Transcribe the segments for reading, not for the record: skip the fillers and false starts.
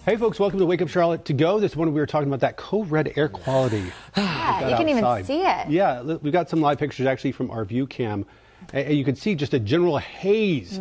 Hey folks, welcome to Wake Up Charlotte to go. This morning we were talking about that code red air quality. Yeah, you can even see it. Yeah, we've got some live pictures actually from our view cam. And you can see just a general haze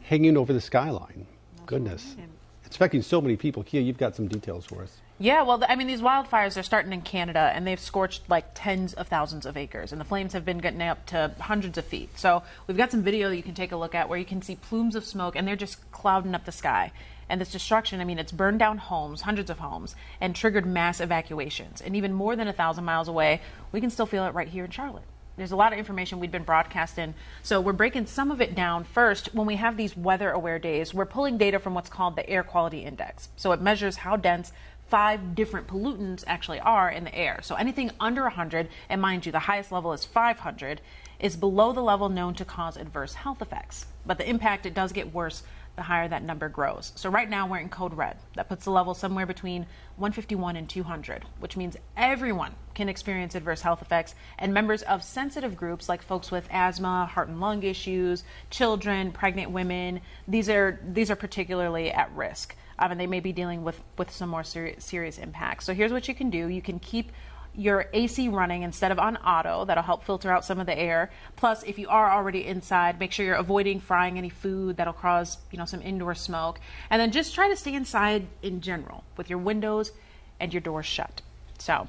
hanging over the skyline. Goodness. It's affecting so many people. Kia, you've got some details for us. Yeah, well, I mean, these wildfires are starting in Canada, and they've scorched like tens of thousands of acres, and the flames have been getting up to hundreds of feet. So we've got some video that you can take a look at where you can see plumes of smoke, and they're just clouding up the sky. And this destruction, I mean, it's burned down homes, hundreds of homes, and triggered mass evacuations. And even more than 1,000 miles away, we can still feel it right here in Charlotte. There's a lot of information we've been broadcasting, so we're breaking some of it down. First, when we have these weather-aware days, we're pulling data from what's called the Air Quality Index. So it measures how dense 5 different pollutants actually are in the air. So anything under 100, and mind you, the highest level is 500, is below the level known to cause adverse health effects. But the impact, it does get worse the higher that number grows. So right now we're in code red. That puts the level somewhere between 151 and 200, which means everyone can experience adverse health effects, and members of sensitive groups like folks with asthma, heart and lung issues, children, pregnant women, these are particularly at risk. And they may be dealing with some more serious impacts. So here's what you can do. You can keep your AC running instead of on auto. That'll help filter out some of the air. Plus, if you are already inside, make sure you're avoiding frying any food that'll cause, some indoor smoke. And then just try to stay inside in general with your windows and your doors shut. So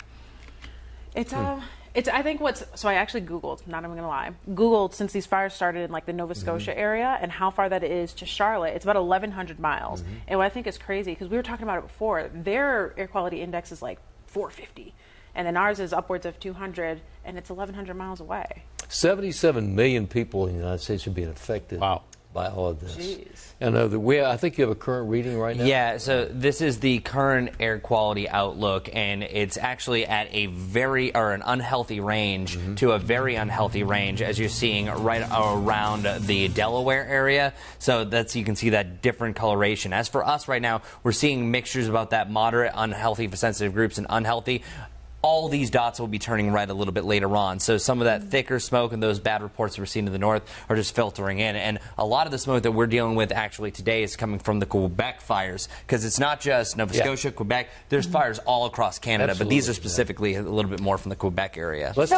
I actually Googled, not even gonna lie, Googled since these fires started in like the Nova Scotia area and how far that is to Charlotte. It's about 1,100 miles. And what I think is crazy, because we were talking about it before, their air quality index is like 450. And then ours is upwards of 200, and it's 1,100 miles away. 77 million people in the United States are being affected by all of this. Jeez. And I think you have a current reading right now? Yeah, so this is the current air quality outlook, and it's actually at an unhealthy range to a very unhealthy range, as you're seeing right around the Delaware area. So you can see that different coloration. As for us right now, we're seeing mixtures about that moderate, unhealthy for sensitive groups and unhealthy. All these dots will be turning red a little bit later on. So some of that thicker smoke and those bad reports we're seeing to the north are just filtering in. And a lot of the smoke that we're dealing with actually today is coming from the Quebec fires, because it's not just Nova Scotia, Quebec. There's fires all across Canada, but these are specifically a little bit more from the Quebec area. Let's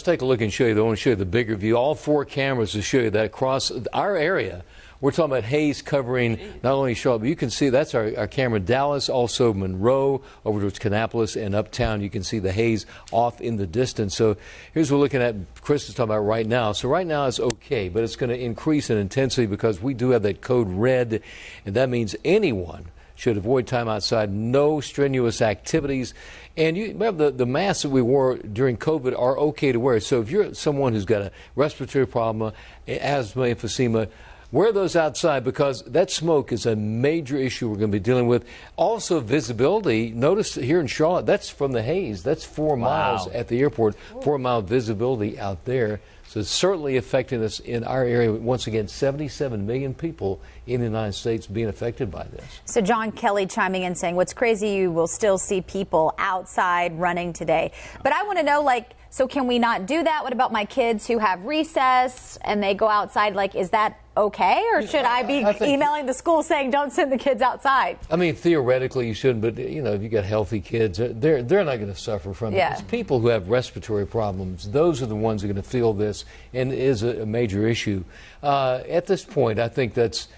take a look and show you. I want to show you the bigger view. All 4 cameras to show you that across our area. We're talking about haze covering not only Charlotte, but you can see that's our camera Dallas, also Monroe, over towards Kannapolis and uptown. You can see the haze off in the distance. So here's what we're looking at. Chris is talking about right now. So right now it's okay, but it's going to increase in intensity because we do have that code red, and that means anyone should avoid time outside, no strenuous activities. And you remember the masks that we wore during COVID are okay to wear. So if you're someone who's got a respiratory problem, asthma, emphysema, wear those outside, because that smoke is a major issue we're going to be dealing with. Also, visibility. Notice here in Charlotte, that's from the haze. That's 4 miles at the airport, 4-mile visibility out there. So it's certainly affecting us in our area. Once again, 77 million people in the United States being affected by this. So John Kelly chiming in saying, what's crazy, you will still see people outside running today. But I want to know, so can we not do that? What about my kids who have recess and they go outside? Is that okay, or should I be emailing the school saying don't send the kids outside? I mean, theoretically you shouldn't, but if you got healthy kids, they're not going to suffer from it. It's people who have respiratory problems. Those are the ones who are going to feel this, and it is a major issue. At this point, I think that's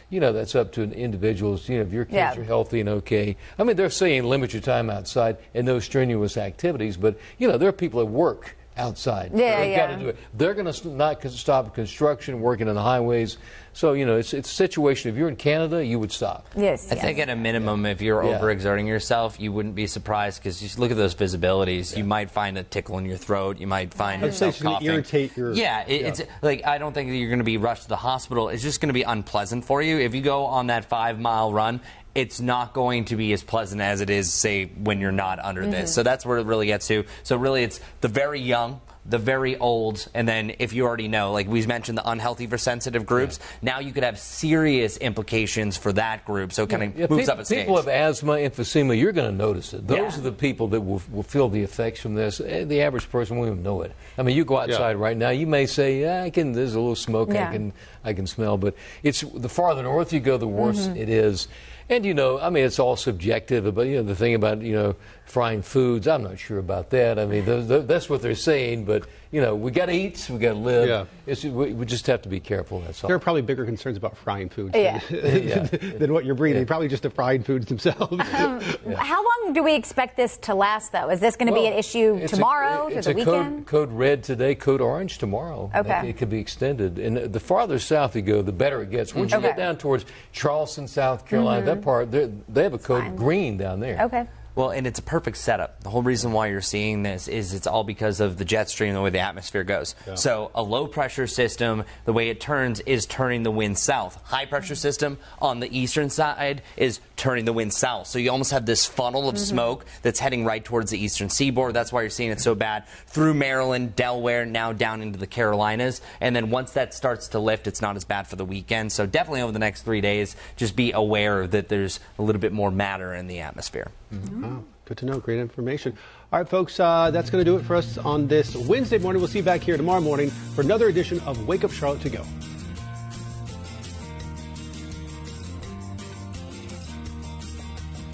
up to individuals. If your kids are healthy and okay. I mean, they're saying limit your time outside and no strenuous activities, but there are people at work outside. They've got to do it. They're going to not stop construction, working on the highways. So, it's a situation. If you're in Canada, you would stop. Yes. I think at a minimum, if you're overexerting yourself, you wouldn't be surprised, because just look at those visibilities. You might find a tickle in your throat. You might find yourself coughing. Irritate your... It's I don't think that you're going to be rushed to the hospital. It's just going to be unpleasant for you. If you go on that 5-mile run, it's not going to be as pleasant as it is, say, when you're not under this. So that's where it really gets to. So really, it's the very young, the very old, and then if you already know, like we mentioned, the unhealthy for sensitive groups, now you could have serious implications for that group. So it kind of moves up a stage. People with asthma, emphysema, you're going to notice it. Those are the people that will feel the effects from this. The average person won't even know it. I mean, you go outside right now, you may say, there's a little smoke I can smell, but it's the farther north you go, the worse it is. And, I mean, it's all subjective, but, the thing about, frying foods, I'm not sure about that. I mean, that's what they're saying, but, we got to eat, we got to live. Yeah. We just have to be careful, that's all. There are probably bigger concerns about frying foods than what you're breathing. Probably just the fried foods themselves. How long do we expect this to last, though? Is this going to be an issue tomorrow, through the weekend? Code red today, code orange tomorrow. Okay. It could be extended. And the farther south you go, the better it gets. Once you get down towards Charleston, South Carolina, that part, they have a code green down there. Okay. Well, and it's a perfect setup. The whole reason why you're seeing this is it's all because of the jet stream, the way the atmosphere goes. Yeah. So a low pressure system, the way it turns is turning the wind south. High pressure system on the eastern side is turning the wind south. So you almost have this funnel of smoke that's heading right towards the eastern seaboard. That's why you're seeing it so bad through Maryland, Delaware, now down into the Carolinas. And then once that starts to lift, it's not as bad for the weekend. So definitely over the next 3 days, just be aware that there's a little bit more matter in the atmosphere. Wow, good to know. Great information. All right, folks, that's going to do it for us on this Wednesday morning. We'll see you back here tomorrow morning for another edition of Wake Up Charlotte to Go.